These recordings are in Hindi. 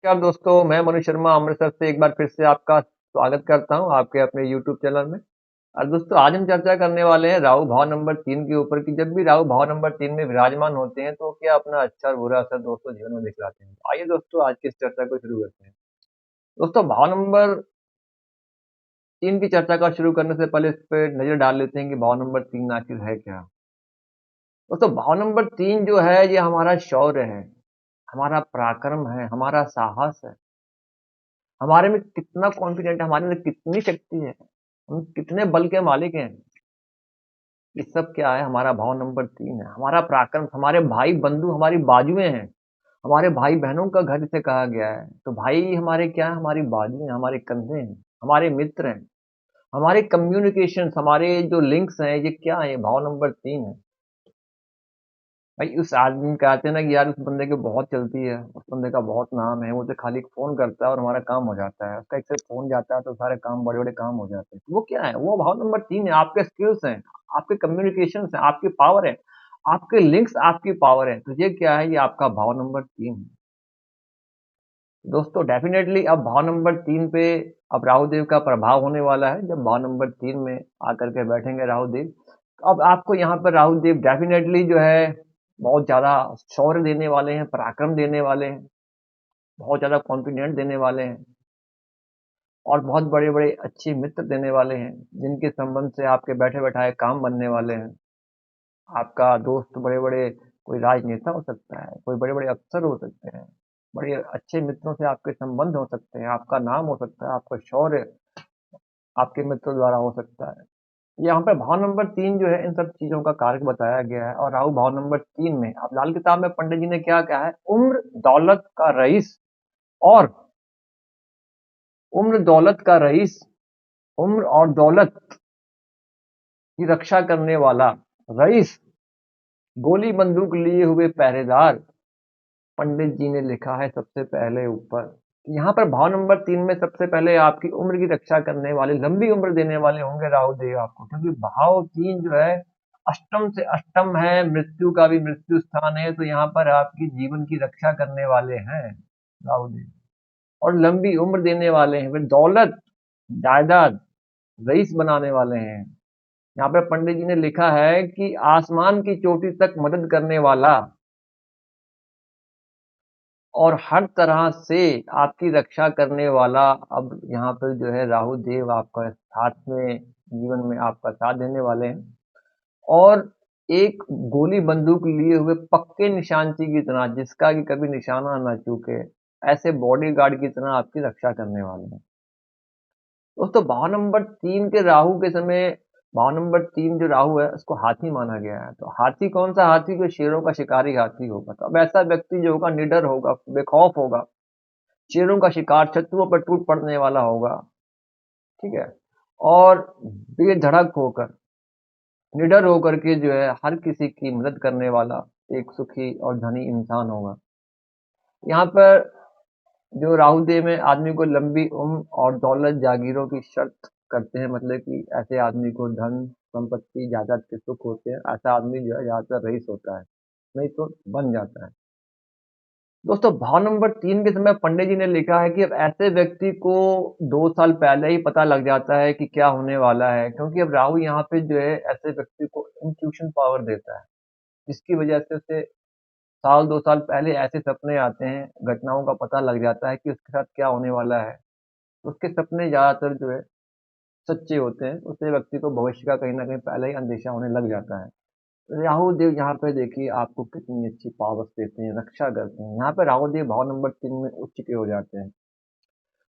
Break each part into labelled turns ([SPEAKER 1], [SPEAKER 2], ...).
[SPEAKER 1] नमस्कार दोस्तों, मैं मनु शर्मा अमृतसर से एक बार फिर से आपका स्वागत करता हूं आपके अपने यूट्यूब चैनल में। और दोस्तों आज हम चर्चा करने वाले हैं राहु भाव नंबर 3 के ऊपर कि जब भी राहु भाव नंबर 3 में विराजमान होते हैं तो क्या अपना अच्छा और बुरा असर दोस्तों जीवन में दिखलाते हैं। आइए दोस्तों आज की इस चर्चा को शुरू करते हैं। दोस्तों भाव नंबर 3 की चर्चा का शुरू करने से पहले इस पे नजर डाल लेते हैं कि भाव नंबर 3 आखिर है क्या। दोस्तों भाव नंबर 3 जो है ये हमारा शौर्य है, हमारा पराक्रम है, हमारा साहस है, हमारे में कितना कॉन्फिडेंट है, हमारे अंदर कितनी शक्ति है, हम कितने बल के मालिक हैं। ये सब क्या है, हमारा भाव नंबर 3 है। हमारा पराक्रम, हमारे भाई बंधु हमारी बाजुएं हैं, हमारे भाई बहनों का घर इसे कहा गया है। तो भाई हमारे क्या है, हमारी बाजुएं, हमारे कंधे हैं, हमारे मित्र हैं, हमारे कम्युनिकेशन, हमारे जो लिंक्स हैं, ये क्या है, ये भाव नंबर 3 है। भाई उस आदमी कहते हैं ना कि यार उस बंदे की बहुत चलती है, उस बंदे का बहुत नाम है, वो तो खाली फ़ोन करता है और हमारा काम हो जाता है। उसका एक सिर्फ़ फ़ोन जाता है तो सारे काम बड़े-बड़े काम हो जाते हैं। वो क्या है? वो भाव नंबर 3 है, आपके स्किल्स हैं, आपके कम्युनिकेशंस हैं, आपकी पावर है, आपके लिंक्स आपकी पावर है। तो ये क्या है? ये आपका भाव नंबर 3 है। दोस्तों डेफ़िनेटली अब भाव नंबर 3 पे अब राहु देव का प्रभाव होने वाला है। जब भाव नंबर 3 में आकर के बैठेंगे राहु देव, तो अब आपको यहाँ पर राहु देव डेफ़िनेटली जो है बहुत ज़्यादा शौर्य देने वाले हैं, पराक्रम देने वाले हैं, बहुत ज़्यादा कॉन्फिडेंट देने वाले हैं और बहुत बड़े-बड़े अच्छे मित्र देने वाले हैं, जिनके संबंध से आपके बैठे-बैठाए काम बनने वाले हैं। आपका दोस्त बड़े-बड़े कोई राजनेता हो सकता है, कोई बड़े-बड़े अफ़सर हो सकते हैं, बड़े अच्छे मित्रों से आपके संबंध हो सकते हैं, आपका नाम हो सकता है, आपका शौर्य आपके मित्रों द्वारा हो सकता है। यहाँ पे भाव नंबर 3 जो है इन सब चीज़ों का कारक बताया गया है और राहु भाव नंबर 3 में अब लाल किताब में पंडित जी ने क्या कहा है, उम्र दौलत का रईस और उम्र दौलत का रईस, उम्र और दौलत की रक्षा करने वाला रईस, गोली बंदूक लिए हुए पहरेदार, पंडित जी ने लिखा है सबसे पहले ऊपर। यहाँ पर भाव नंबर 3 में सबसे पहले आपकी उम्र की रक्षा करने वाले, लंबी उम्र देने वाले होंगे राहु देव आपको, क्योंकि भाव 3 जो है अष्टम से अष्टम है, मृत्यु का भी मृत्यु स्थान है, तो यहाँ पर आपकी जीवन की रक्षा करने वाले हैं राहु देव और लंबी उम्र देने वाले हैं, फिर दौलत, जायदाद, रईस बनाने वाले हैं। यहाँ पे पंडित जी ने लिखा है कि आसमान की चोटी तक मदद करने वाला और हर तरह से आपकी रक्षा करने वाला, अब यहाँ पर जो है राहु देव आपका साथ में जीवन में आपका साथ देने वाले हैं और एक गोली बंदूक लिए हुए पक्के निशानची की तरह, जिसका कि कभी निशाना ना चूके, ऐसे बॉडीगार्ड की तरह आपकी रक्षा करने वाले हैं। दोस्तों भाव नंबर 3 के राहु के समय, भाव नंबर 3 जो राहु है उसको हाथी माना गया है। तो हाथी कौन सा हाथी? जो शेरों का शिकारी हाथी होगा। तो अब ऐसा व्यक्ति जो होगा निडर होगा, बेखौफ होगा, शेरों का शिकार, शत्रुओं पर टूट पड़ने वाला होगा, ठीक है, और बेधड़क होकर, निडर होकर के जो है हर किसी की मदद करने वाला एक सुखी और धनी इंसान होगा। यहाँ पर जो राहुदेव में आदमी को लंबी उम्र और दौलत जागीरों की शर्त करते हैं, मतलब कि ऐसे आदमी को धन संपत्ति जायदाद के सुख होते हैं, ऐसा आदमी जो है ज्यादातर रईस होता है, नहीं तो बन जाता है। दोस्तों भाव नंबर 3 के समय पंडित जी ने लिखा है कि अब ऐसे व्यक्ति को 2 साल पहले ही पता लग जाता है कि क्या होने वाला है, क्योंकि अब राहु यहाँ पे जो है ऐसे व्यक्ति को इंट्यूशन पावर देता है, जिसकी वजह से उसे साल 2 साल पहले ऐसे सपने आते हैं, घटनाओं का पता लग जाता है कि उसके साथ क्या होने वाला है। उसके सपने ज़्यादातर जो है सच्चे होते हैं, उससे व्यक्ति को भविष्य का कहीं न कहीं पहले ही अंदेशा होने लग जाता है। तो राहु देव यहाँ पे देखिए आपको कितनी अच्छी पावर्स देते हैं, रक्षा करते हैं। यहाँ पे राहु देव भाव नंबर 3 में उच्च के हो जाते हैं।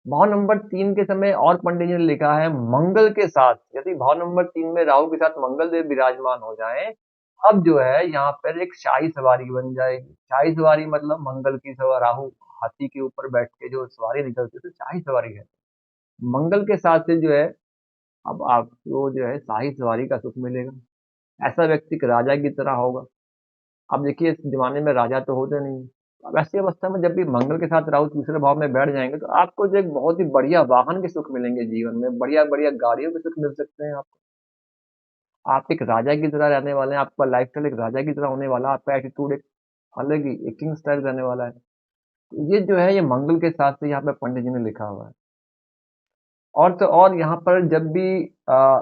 [SPEAKER 1] भाव नंबर 3 के समय और पंडित जी ने लिखा है मंगल के साथ, यदि भाव नंबर 3 में राहु के साथ मंगल देव विराजमान हो जाएँ, अब जो है यहाँ पर एक शाही सवारी बन जाएगी। शाही सवारी मतलब मंगल की सवा राहु हाथी के ऊपर बैठ के जो सवारी निकलती है, तो शाही सवारी है। मंगल के साथ से जो है अब आपको जो है शाही सवारी का सुख मिलेगा। ऐसा व्यक्ति एक राजा की तरह होगा। अब देखिए इस ज़माने में राजा तो होते नहीं। अब ऐसी अवस्था में जब भी मंगल के साथ राहु तीसरे भाव में बैठ जाएँगे, तो आपको जो एक बहुत ही बढ़िया वाहन के सुख मिलेंगे जीवन में, बढ़िया-बढ़िया गाड़ियों के सुख मिल सकते हैं आपको। आप एक राजा की तरह रहने वाले हैं, आपका लाइफ़स्टाइल एक राजा की तरह होने वाला है, आपका एटीट्यूड एक अलग ही एक किंग स्टाइल रहने वाला है। ये जो है ये मंगल के साथ से यहाँ पे पंडित जी ने लिखा हुआ है। और तो और यहाँ पर जब भी आ,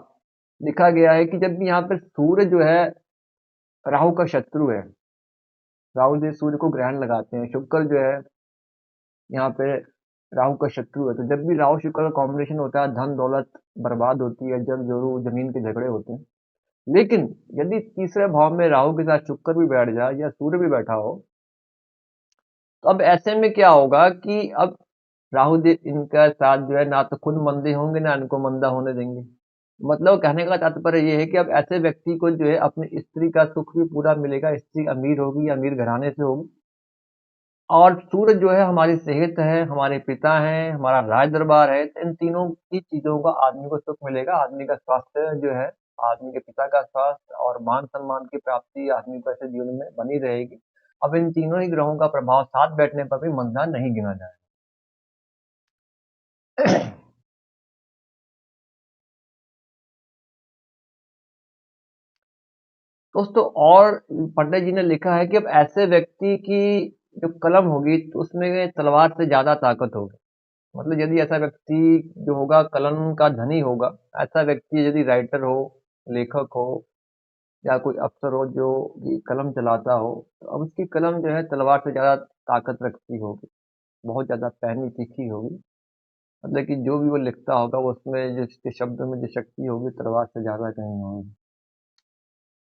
[SPEAKER 1] लिखा गया है कि जब भी यहाँ पर सूर्य जो है राहु का शत्रु है, राहु जी सूर्य को ग्रहण लगाते हैं, शुक्र जो है यहाँ पे राहु का शत्रु है, तो जब भी राहु शुक्र का कॉम्बिनेशन होता है धन दौलत बर्बाद होती है, जब जोरू जमीन के झगड़े होते हैं। लेकिन यदि तीसरे भाव में राहु के साथ शुक्र भी बैठ जाए या सूर्य भी बैठा हो, तो अब ऐसे में क्या होगा कि अब राहु जी इनका साथ जो है ना तो खुद मंदे होंगे ना इनको मंदा होने देंगे। मतलब कहने का तात्पर्य ये है कि अब ऐसे व्यक्ति को जो है अपनी स्त्री का सुख भी पूरा मिलेगा, स्त्री अमीर होगी, अमीर घराने से होगी। और सूर्य जो है हमारी सेहत है, हमारे पिता हैं, हमारा राज दरबार है, तो इन तीनों की चीजों का आदमी को सुख मिलेगा, आदमी का स्वास्थ्य जो है, आदमी के पिता का स्वास्थ्य और मान सम्मान की प्राप्ति आदमी को ऐसे जीवन में बनी रहेगी। अब इन तीनों ही ग्रहों का प्रभाव साथ बैठने पर भी मंदा नहीं गिना जाए। दोस्तों और पंडित जी ने लिखा है कि अब ऐसे व्यक्ति की जो कलम होगी तो उसमें तलवार से ज्यादा ताकत होगी। मतलब यदि ऐसा व्यक्ति जो होगा कलम का धनी होगा, ऐसा व्यक्ति यदि राइटर हो, लेखक हो या कोई अफसर हो जो कि कलम चलाता हो, तो अब उसकी कलम जो है तलवार से ज्यादा ताकत रखती होगी, बहुत ज्यादा पैनी तीखी होगी। मतलब कि जो भी वो लिखता होगा वो उसमें जो उसके शब्द में जो शक्ति होगी तलवार से ज्यादा कहीं होगी।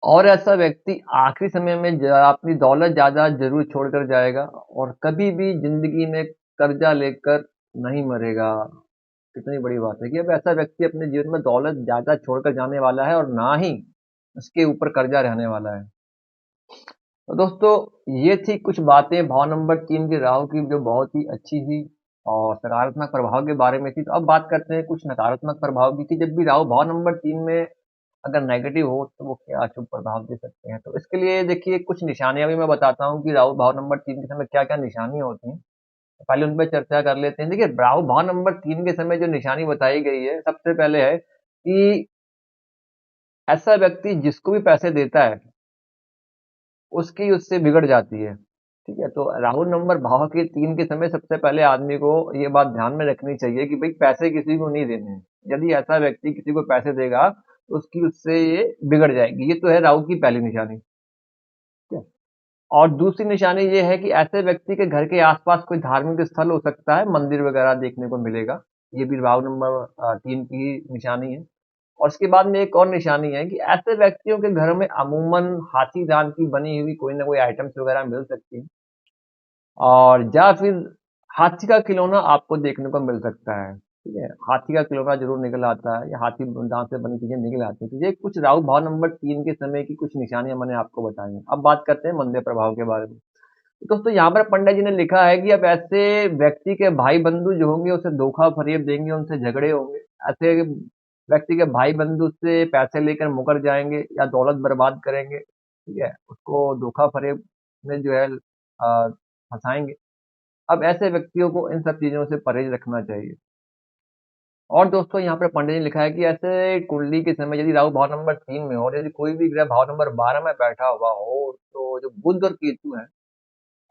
[SPEAKER 1] और ऐसा व्यक्ति आखिरी समय में अपनी दौलत ज्यादा जरूर छोड़कर जाएगा और कभी भी जिंदगी में कर्जा लेकर नहीं मरेगा। कितनी बड़ी बात है कि अब ऐसा व्यक्ति अपने जीवन में दौलत ज्यादा छोड़कर जाने वाला है और ना ही उसके ऊपर कर्जा रहने वाला है। तो दोस्तों ये थी कुछ बातें भाव नंबर 3 के राहु की जो बहुत ही अच्छी थी और सकारात्मक प्रभाव के बारे में थी। तो अब बात करते हैं कुछ नकारात्मक प्रभाव की कि जब भी राहु भाव नंबर 3 में अगर नेगेटिव हो तो वो क्या अशुभ प्रभाव दे सकते हैं। तो इसके लिए देखिए कुछ निशानियां भी मैं बताता हूँ कि राहु भाव नंबर 3 के समय क्या क्या निशानियां होती हैं। तो पहले उन पर चर्चा कर लेते हैं। देखिए राहु भाव नंबर 3 के समय जो निशानी बताई गई है सबसे पहले है कि ऐसा व्यक्ति जिसको भी पैसे देता है उसकी उससे बिगड़ जाती है। ठीक है, तो राहु नंबर भाव के 3 के समय सबसे पहले आदमी को ये बात ध्यान में रखनी चाहिए कि भाई पैसे किसी को नहीं देने हैं। यदि ऐसा व्यक्ति किसी को पैसे देगा तो उसकी उससे ये बिगड़ जाएगी। ये तो है राहु की पहली निशानी। ठीक है? और दूसरी निशानी ये है कि ऐसे व्यक्ति के घर के आसपास कोई धार्मिक स्थल हो सकता है, मंदिर वगैरह देखने को मिलेगा। ये भी राहु नंबर 3 की निशानी है। और उसके बाद में एक और निशानी है कि ऐसे व्यक्तियों के घर में अमूमन हाथी दांत की बनी हुई कोई ना कोई आइटम्स वगैरह मिल सकती है और या फिर हाथी का खिलौना आपको देखने को मिल सकता है। ठीक है, हाथी का खिलौना जरूर निकल आता है या हाथी दांत से बनी चीजें निकल आती है। तो ये कुछ राहु भाव नंबर 3 के समय की कुछ निशानियां मैंने आपको बताई हैं। अब बात करते हैं मंदे प्रभाव के बारे में। तो दोस्तों यहाँ पर पंडित जी ने लिखा है कि अब ऐसे व्यक्ति के भाई बंधु जो होंगे उसे धोखा फरेब देंगे, उनसे झगड़े होंगे। ऐसे व्यक्ति के भाई बंधु से पैसे लेकर मुकर जाएंगे या दौलत बर्बाद करेंगे। ठीक है, उसको धोखा फरेब में जो है फंसाएंगे। अब ऐसे व्यक्तियों को इन सब चीजों से परहेज रखना चाहिए। और दोस्तों यहाँ पर पंडित जी ने लिखा है कि ऐसे कुंडली के समय यदि राहु भाव नंबर 3 में हो और यदि कोई भी ग्रह भाव नंबर 12 में बैठा हुआ हो तो जो बुध और केतु है,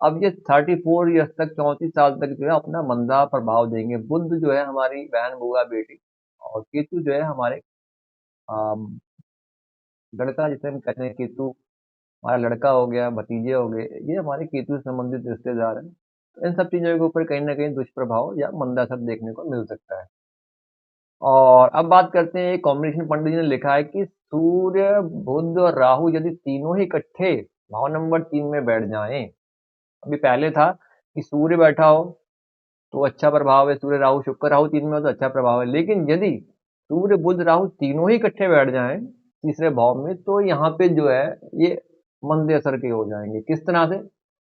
[SPEAKER 1] अब ये 34 ईयर्स तक 34 साल तक जो है अपना मंदा प्रभाव देंगे। बुध जो है हमारी बहन बुआ बेटी और केतु जो है हमारे अम, लड़का, जिसे हम कहते हैं केतु, हमारा लड़का हो गया, भतीजे हो गए, ये हमारे केतु से संबंधित रिश्तेदार हैं। तो इन सब चीजों के ऊपर कहीं ना कहीं दुष्प्रभाव या मंदा असर देखने को मिल सकता है। और अब बात करते हैं कॉम्बिनेशन पंडित जी ने लिखा है कि सूर्य बुध और राहु यदि तीनों ही इकट्ठे भाव नंबर 3 में बैठ जाएं। अभी पहले था कि सूर्य बैठा हो तो अच्छा प्रभाव है, सूर्य राहु शुक्र राहु 3 में हो तो अच्छा प्रभाव है। लेकिन यदि सूर्य बुध राहु तीनों ही इकट्ठे बैठ जाएं तीसरे भाव में तो यहाँ पे जो है ये मंदे असर के हो जाएंगे। किस तरह से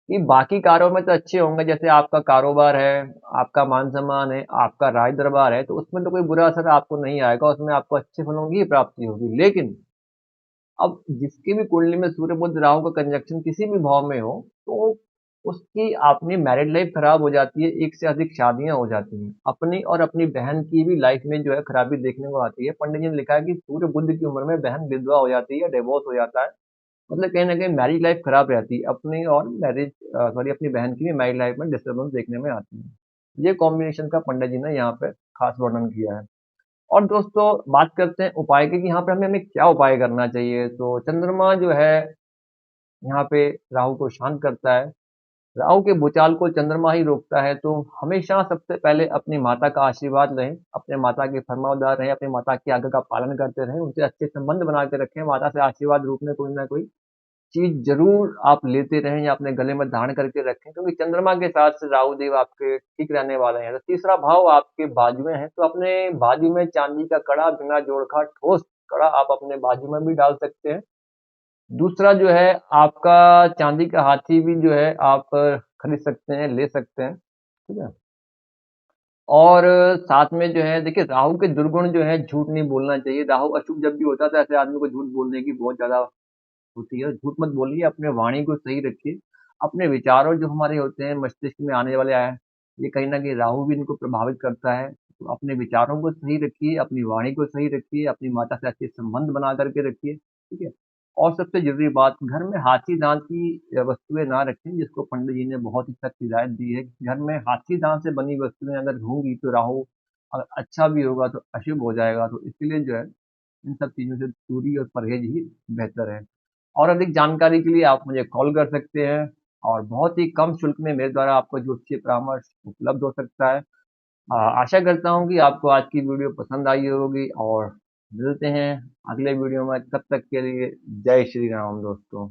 [SPEAKER 1] कि बाकी कार्यों में तो अच्छे होंगे, जैसे आपका कारोबार है, आपका मान सम्मान है, आपका राज दरबार है, तो उसमें तो कोई बुरा असर आपको नहीं आएगा, उसमें आपको अच्छे फलों की ही प्राप्ति होगी। लेकिन अब जिसकी भी कुंडली में सूर्य बुध राहु का कंजक्शन किसी भी भाव में हो तो उसकी अपनी मैरिड लाइफ खराब हो जाती है, एक से अधिक शादियां हो जाती हैं, अपनी और अपनी बहन की भी लाइफ में जो है खराबी देखने को आती है। पंडित जी ने लिखा है कि सूर्य बुध की उम्र में बहन विधवा हो जाती है, डिवोर्स हो जाता है। मतलब कहीं न कहीं मैरिज लाइफ़ खराब रहती है, अपनी और अपनी बहन की भी मैरिज लाइफ़ में डिस्टर्बेंस देखने में आती है। ये कॉम्बिनेशन का पंडित जी ने यहाँ पे खास वर्णन किया है। और दोस्तों बात करते हैं उपाय की कि यहाँ पे हमें हमें क्या उपाय करना चाहिए। तो चंद्रमा जो है यहाँ पे राहु को शांत करता है। राहु के भूचाल को चंद्रमा ही रोकता है, तो हमेशा सबसे पहले अपनी माता का आशीर्वाद लें, अपने माता के फरमाबरदार रहें, अपनी माता की आज्ञा का पालन करते रहें, उनसे अच्छे संबंध बना के रखें, माता से आशीर्वाद रूप में कोई ना कोई चीज़ ज़रूर आप लेते रहें या अपने गले में धारण करके रखें, क्योंकि चंद्रमा के साथ से राहु देव आपके ठीक रहने वाले हैं। तो तीसरा भाव आपके बाजुएँ हैं, तो अपने बाजू में चांदी का कड़ा बिना जोड़ का ठोस कड़ा आप अपने बाजू में भी डाल सकते हैं। दूसरा जो है आपका चांदी का हाथी भी जो है आप खरीद सकते हैं, ले सकते हैं, ठीक है? और साथ में जो है देखिए राहु के दुर्गुण जो है झूठ नहीं बोलना चाहिए। राहु अशुभ जब भी होता है तो ऐसे आदमी को झूठ बोलने की बहुत ज़्यादा होती है। झूठ मत बोलिए, अपने वाणी को सही रखिए। अपने विचारों जो हमारे होते हैं मस्तिष्क में आने वाले ये कहीं न कहीं राहु भी इनको प्रभावित करता है। तो अपने विचारों को सही रखिए, अपनी वाणी को सही रखिए, अपनी माता से अच्छे संबंध बना कर के रखिए, ठीक है? और सबसे ज़रूरी बात, घर में हाथी दाँत की वस्तुएँ ना रखें, जिसको पंडित जी ने बहुत ही सख्त हिदायत दी है कि घर में हाथी दाँत से बनी वस्तुएँ अगर होंगी तो राहु अच्छा भी होगा तो अशुभ हो जाएगा। तो इसलिए जो है इन सब चीज़ों से दूरी और परहेज़ ही बेहतर है। और अधिक जानकारी के लिए आप मुझे कॉल कर सकते हैं और बहुत ही कम शुल्क में मेरे द्वारा आपको ज्योतिषीय परामर्श उपलब्ध हो सकता है। आशा करता हूँ कि आपको आज की वीडियो पसंद आई होगी और मिलते हैं अगले वीडियो में। तब तक के लिए जय श्री राम दोस्तों।